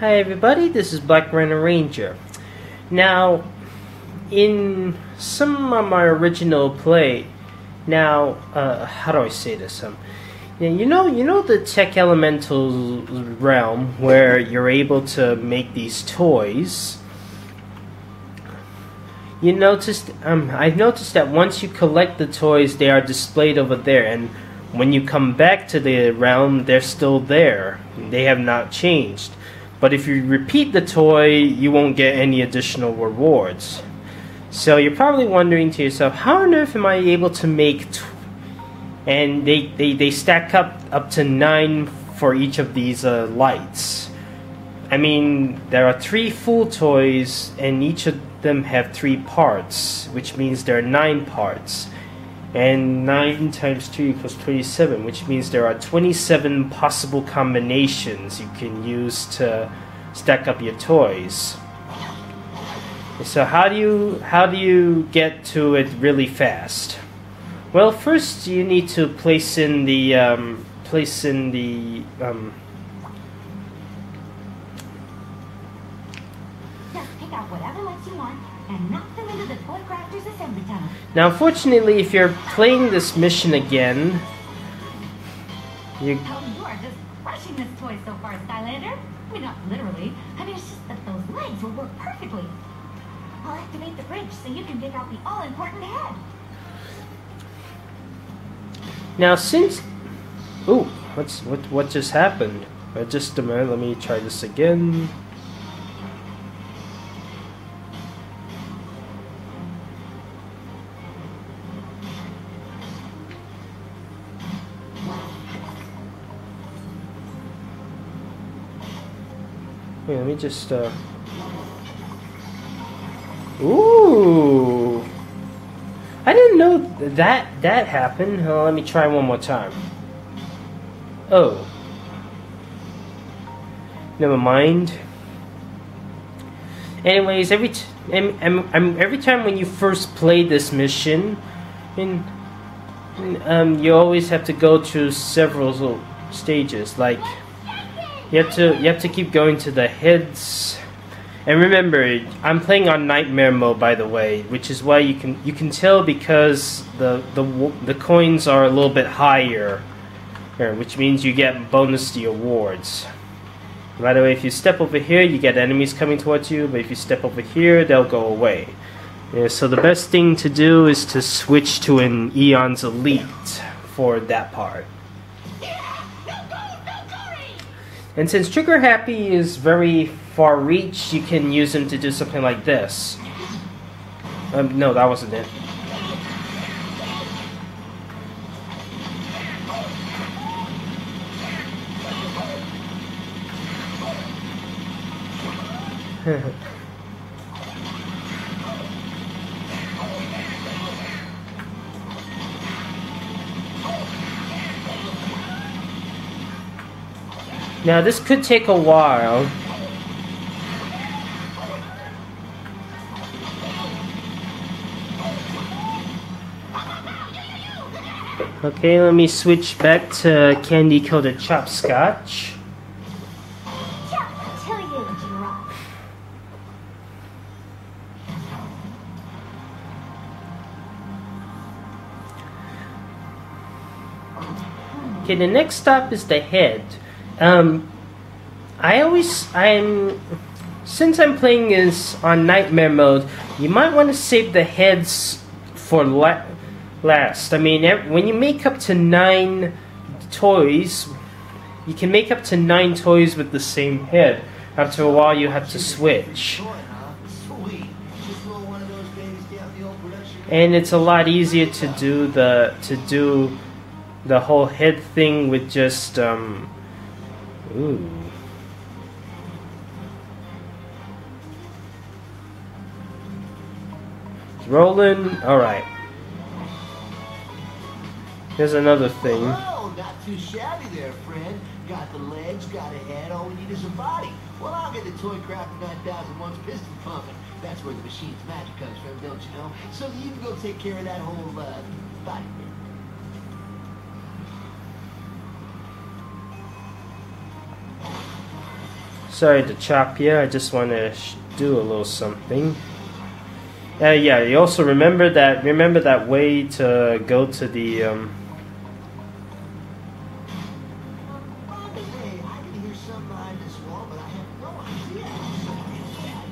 Hi everybody, this is Black Runner Ranger. Now, in some of my original play, now, how do I say this? Yeah, you know the Tech Elemental Realm where you're able to make these toys. You noticed, I've noticed that once you collect the toys, they are displayed over there, and when you come back to the realm, they're still there. They have not changed. But if you repeat the toy, you won't get any additional rewards. So you're probably wondering to yourself, how on earth am I able to make and they stack up to 9 for each of these lights. I mean, there are 3 full toys and each of them have 3 parts, which means there are 9 parts. And 9 times 2 equals 27, which means there are 27 possible combinations you can use to stack up your toys. So how do you get to it really fast? Well, first you need to place in the Just pick out whatever lights you want and knock them into the toy crafter's assembly tunnel. Now, unfortunately, if you're playing this mission again, Oh, you are just crushing this toy so far, Skylander. I mean, not literally. I mean, it's just that those legs will work perfectly. I'll activate the bridge so you can pick out the all-important head. now since what just happened? Just a minute. Let me try this again. Wait, let me just, Ooh! I didn't know that happened. Let me try one more time. Oh. Never mind. Anyways, every time when you first play this mission, you always have to go through several stages, like you have to keep going to the heads. And remember, I'm playing on Nightmare mode, by the way, which is why you can tell because the coins are a little bit higher, which means you get bonus to your wards. By the way, if you step over here, you get enemies coming towards you, but if you step over here, they'll go away. Yeah, so the best thing to do is to switch to an Eon's Elite for that part. And since Trigger Happy is very far reach, you can use him to do something like this. No, that wasn't it. Now this could take a while. Okay, let me switch back to candy coated chopscotch. Okay, the next stop is the head. Since I'm playing this on Nightmare mode, you might want to save the heads for last. I mean, when you make up to 9 toys, you can make up to 9 toys with the same head. After a while, you have to switch. And it's a lot easier to do the whole head thing with just ooh. Rolling. Alright. Here's another thing. Oh, not too shabby there, friend. Got the legs, got a head, all we need is a body. Well, I'll get the Toy Craft 9001's piston pumping. That's where the machine's magic comes from, don't you know? So you can go take care of that whole, body thing. Sorry to chop you. I just want to do a little something. Yeah. You also remember that way to go to the By the way, I can hear something behind this wall, but I have no idea how somebody is back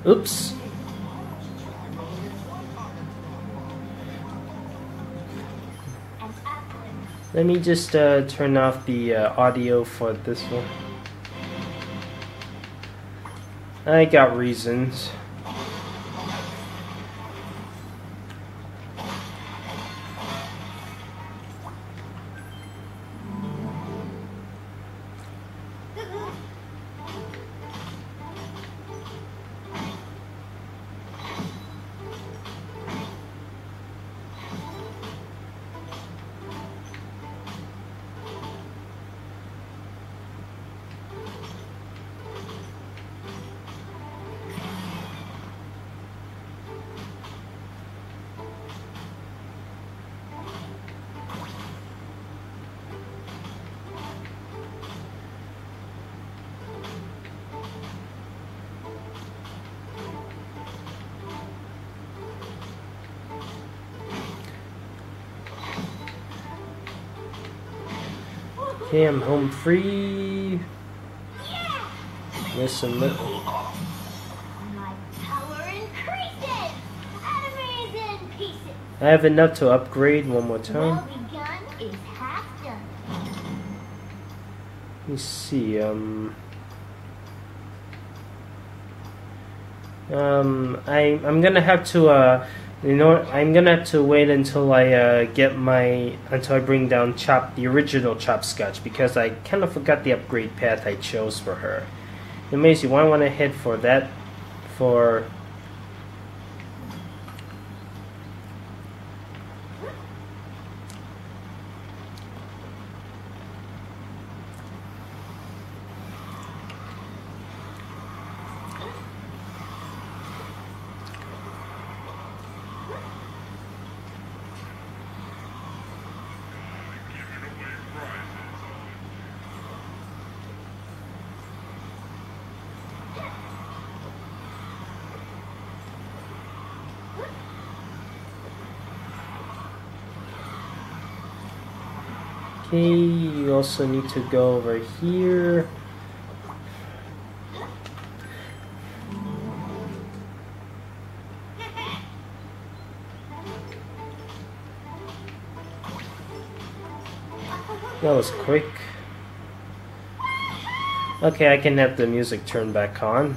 there. Oops. Let me just turn off the audio for this one. I got reasons. Okay, I'm home free. There's some little. My power increases! Atomies in pieces! I have enough to upgrade one more time. Well begun is half done. Let me see. I'm gonna have to I'm gonna have to wait until I until I bring down the original Chopscotch, because I kind of forgot the upgrade path I chose for her. Amazing. Why want to head for that? For okay, you also need to go over here. That was quick. Okay, I can have the music turned back on.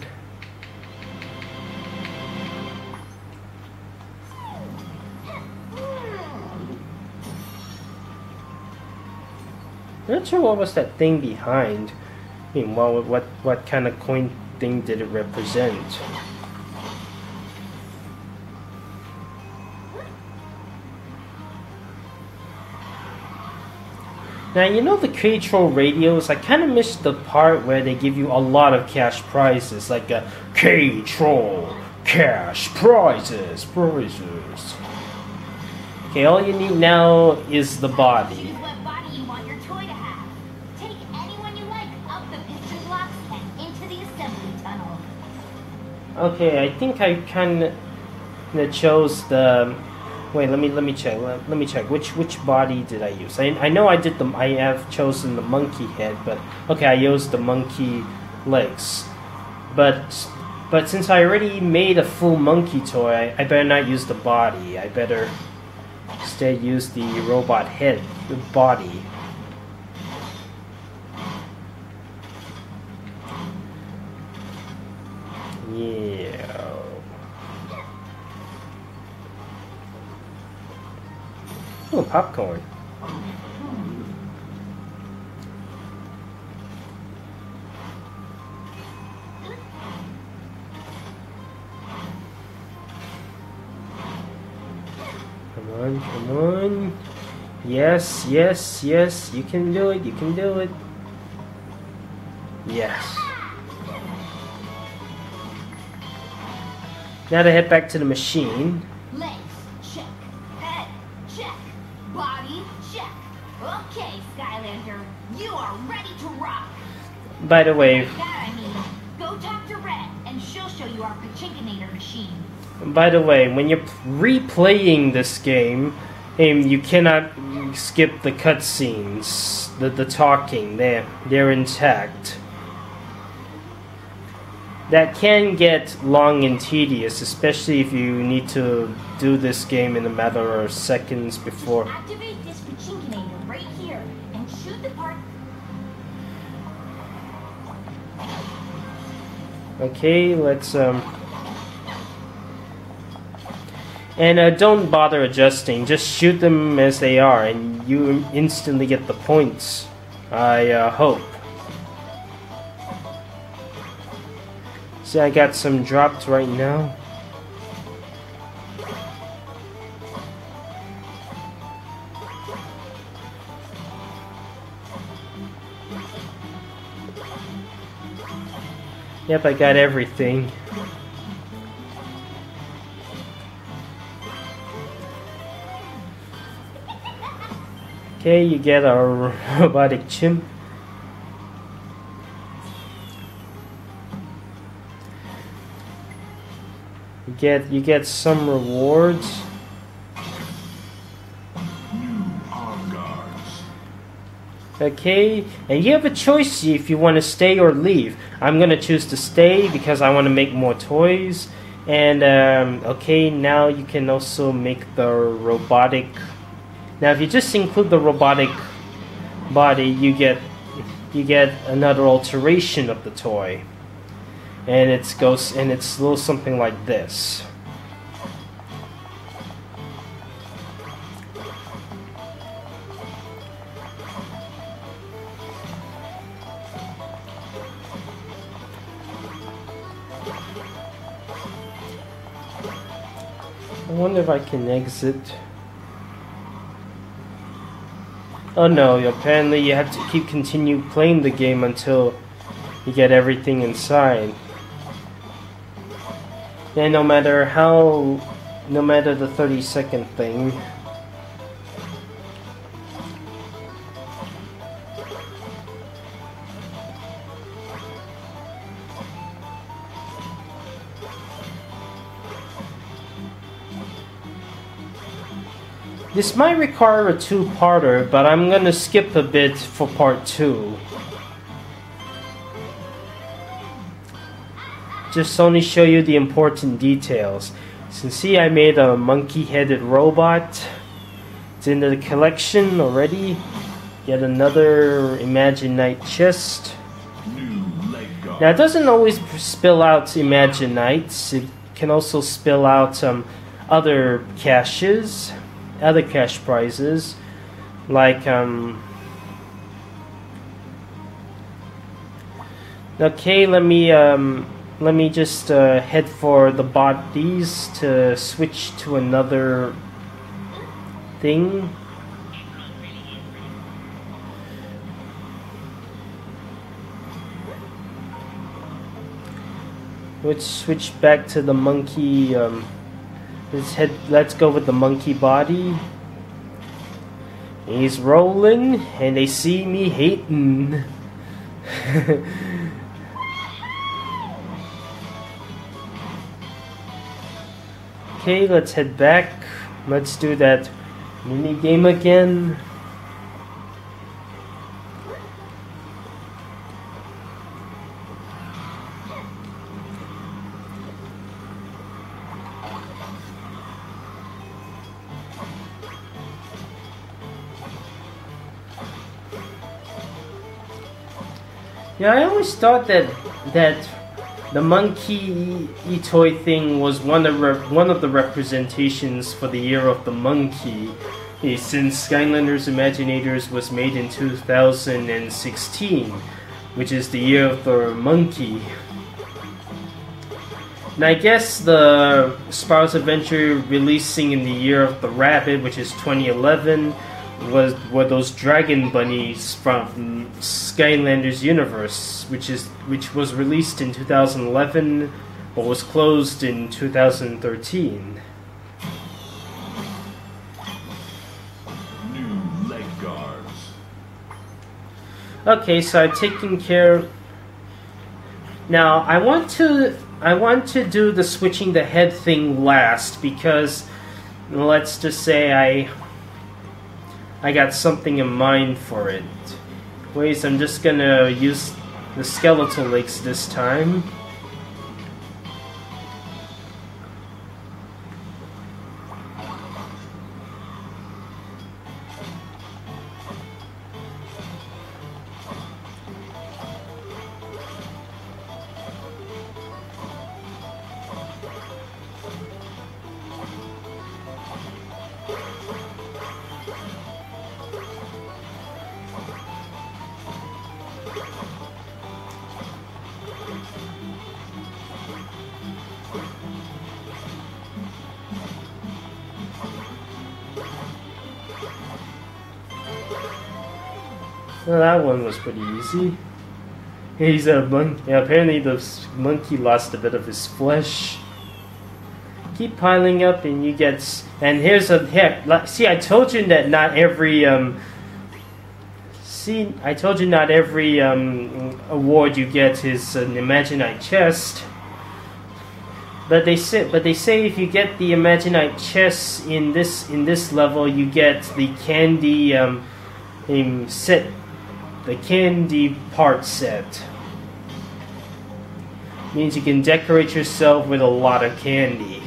Not sure what was that thing behind. I mean, what kind of coin thing did it represent? Now, you know the K-Troll radios, I kind of missed the part where they give you a lot of cash prizes, like a K-Troll cash prizes. Okay, all you need now is the body. Choose what body you want your toy to have. Take anyone you like up the piston blocks and into the assembly tunnel. Okay, I think I kind of chose the. Wait, let me check. Let me check. Which body did I use? I know I did I have chosen the monkey head, but okay, I used the monkey legs. But since I already made a full monkey toy, I better not use the body. I better instead use the robot head, the body. Yeah. Oh, popcorn. Come on. Yes, you can do it, Yes. Now to head back to the machine. Legs, check. Head, check. Body, check. Okay, Skylander, you are ready to rock. By the way, That I mean, go talk to Red, and she'll show you our Pachinkinator machine. when you're replaying this game, you cannot skip the cutscenes, the talking. They're intact. That can get long and tedious, especially if you need to do this game in a matter of seconds before. Activate this Pachinkinator right here, and shoot the part. Okay, let's and don't bother adjusting. Just shoot them as they are, and you instantly get the points. I hope. See, I got some dropped right now. Yep, I got everything. Okay, you get a robotic chimp. You get some rewards. Okay, and you have a choice if you want to stay or leave. I'm gonna choose to stay because I want to make more toys. And okay, now you can also make the robotic. Now, if you just include the robotic body, you get another alteration of the toy, and it's a little something like this. I wonder if I can exit. Oh no, apparently you have to continue playing the game until you get everything inside. And no matter the 30-second thing. This might require a two-parter, but I'm gonna skip a bit for part 2. Just only show you the important details. So you can see I made a monkey-headed robot. It's in the collection already. Yet another Imaginite chest. Now it doesn't always spill out Imaginites. It can also spill out other caches. Other cash prizes, like okay, let me just head for the bodies to switch to another thing. Let's switch back to the monkey. Let's go with the monkey body. He's rolling, and they see me hating. Okay, let's head back. Let's do that mini game again. Yeah, I always thought that the monkey toy thing was one of the representations for the year of the monkey, since Skylanders Imaginators was made in 2016, which is the year of the monkey. And I guess the Spiral's Adventure releasing in the year of the rabbit, which is 2011, were those dragon bunnies from Skylanders universe, which was released in 2011 but was closed in 2013. New leg guards. Okay, so I've taken care. Now I want to do the switching the head thing last because let's just say I got something in mind for it. Wait, I'm just gonna use the skeletal legs this time. Well, that one was pretty easy. He's a monkey. Yeah, apparently the monkey lost a bit of his flesh. Keep piling up, and you get. And here's a here. See, I told you that not every. See, I told you not every award you get is an Imaginite chest. But they say if you get the Imaginite chest in this level, you get the candy set. The candy part set means you can decorate yourself with a lot of candy.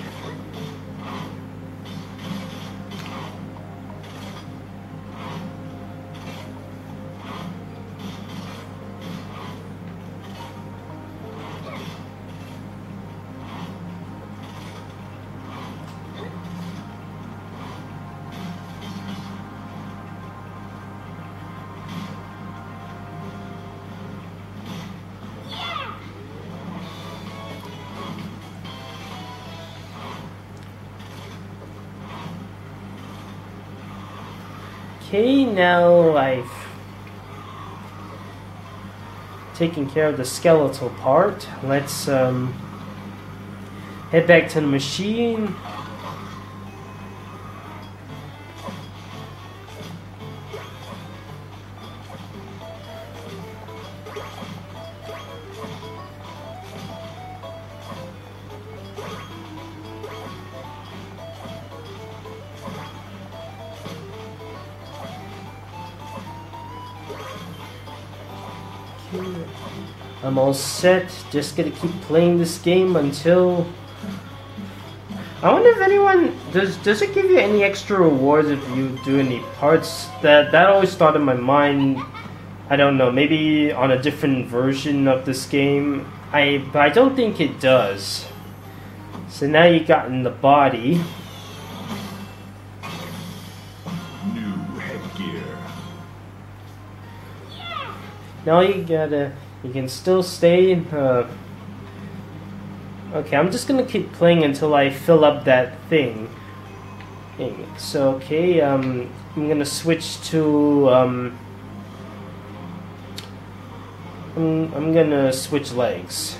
Okay, now I've taken care of the skeletal part. Let's head back to the machine. I'm all set. Just gonna keep playing this game until. I wonder if anyone does it give you any extra rewards if you do any parts? That always thought in my mind. I don't know. Maybe on a different version of this game. But I don't think it does. So now you got in the body. New headgear. Now you can still stay in, okay, I'm just gonna keep playing until I fill up that thing. So, okay, I'm gonna switch to, I'm gonna switch legs.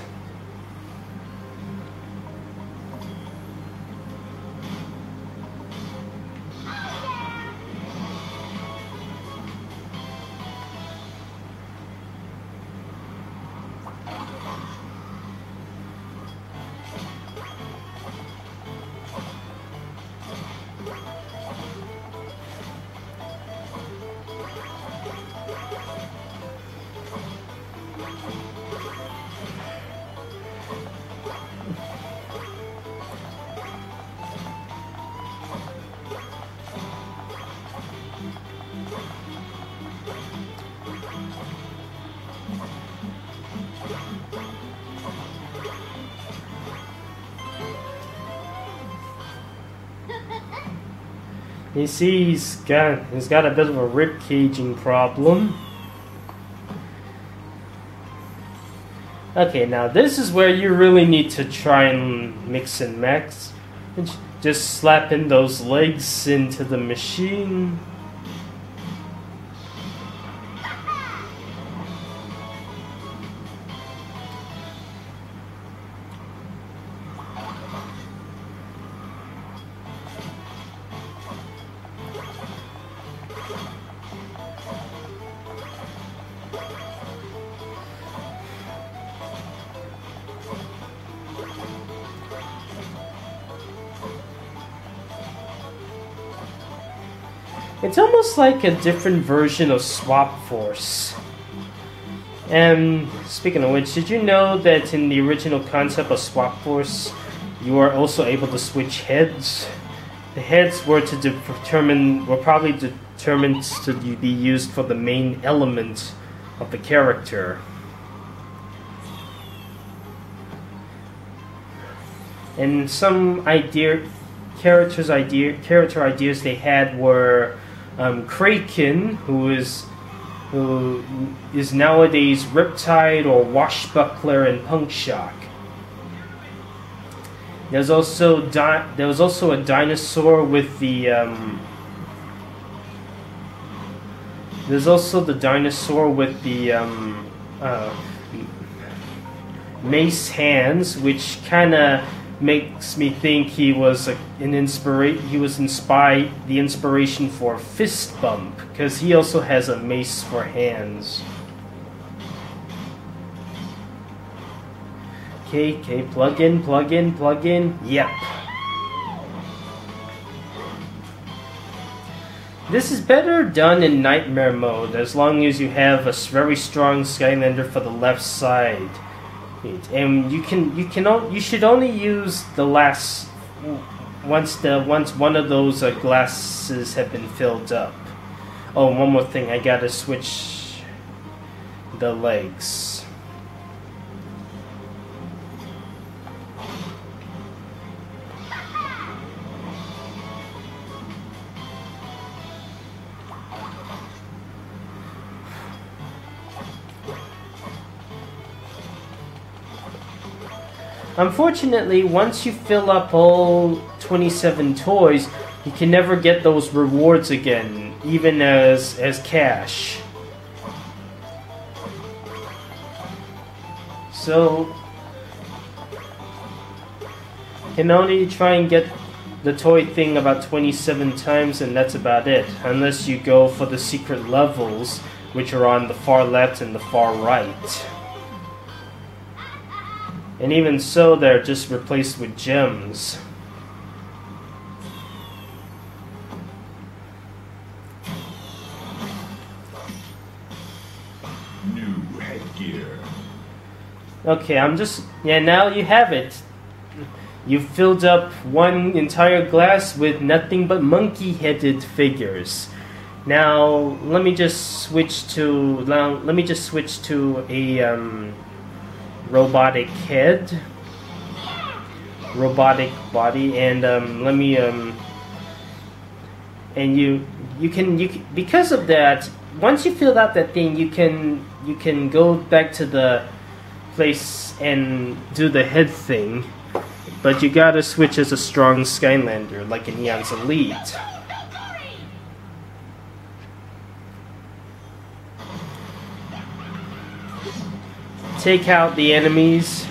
You see, he's got a bit of a rib caging problem. Okay, now this is where you really need to try and mix and match. Just slap in those legs into the machine. It's almost like a different version of Swap Force. And speaking of which, did you know that in the original concept of Swap Force, you are also able to switch heads? The heads were probably determined to be used for the main element of the character. And some character ideas they had were Kraken, who is nowadays Riptide or Washbuckler and Punk Shock. There was also a dinosaur with the mace hands, which kind of makes me think he was the inspiration for Fist Bump, because he also has a mace for hands. Okay, plug in. Yep. This is better done in Nightmare mode, as long as you have a very strong Skylander for the left side. And you should only use the last once one of those glasses have been filled up. Oh, one more thing, I gotta switch the legs. Unfortunately, once you fill up all 27 toys, you can never get those rewards again, even as cash. So, you can only try and get the toy thing about 27 times, and that's about it. Unless you go for the secret levels, which are on the far left and the far right. And even so, they're just replaced with gems. New headgear. Okay, now you have it. You filled up one entire glass with nothing but monkey-headed figures. Now, let me just switch to a robotic head, robotic body, and because of that, once you fill out that thing, you can go back to the place and do the head thing, but you gotta switch as a strong Skylander, like in Eon's Elite. Take out the enemies.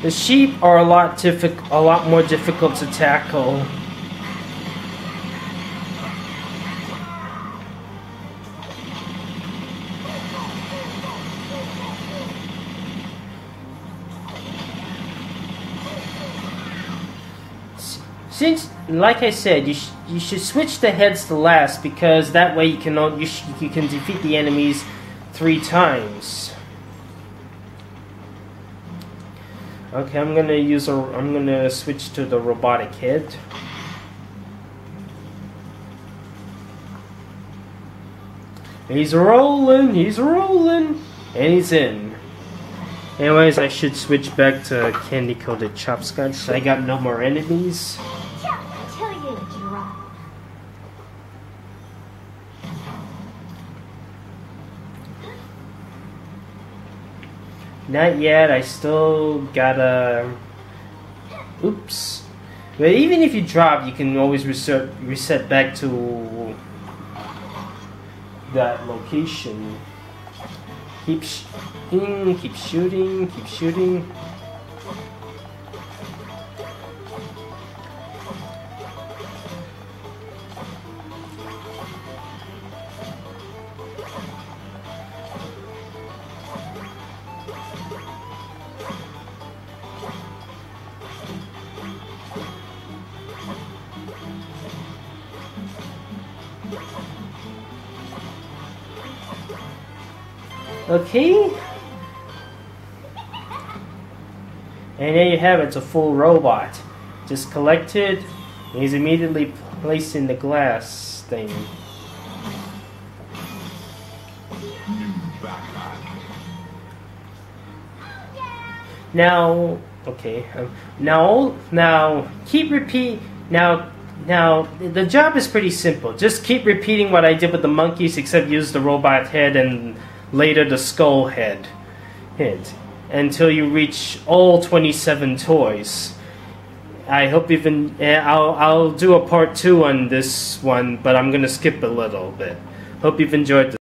The sheep are a lot more difficult to tackle. Since, like I said, you should switch the heads to last, because that way you can defeat the enemies 3 times. Okay, I'm gonna switch to the robotic head. He's rolling, and he's in. Anyways, I should switch back to candy-coated chopscotch. I got no more enemies. Not yet, I still gotta... Oops. But even if you drop, you can always reset back to that location. Keep shooting, keep shooting. Okay. And there you have it, it's a full robot. Just collected, and he's immediately placed in the glass thing. New backpack. Now, okay. Now keep repeat. Now, the job is pretty simple. Just keep repeating what I did with the monkeys, except use the robot head and later the skull head, until you reach all 27 toys. I hope you've been. I'll do a part 2 on this one, but I'm gonna skip a little bit. Hope you've enjoyed this.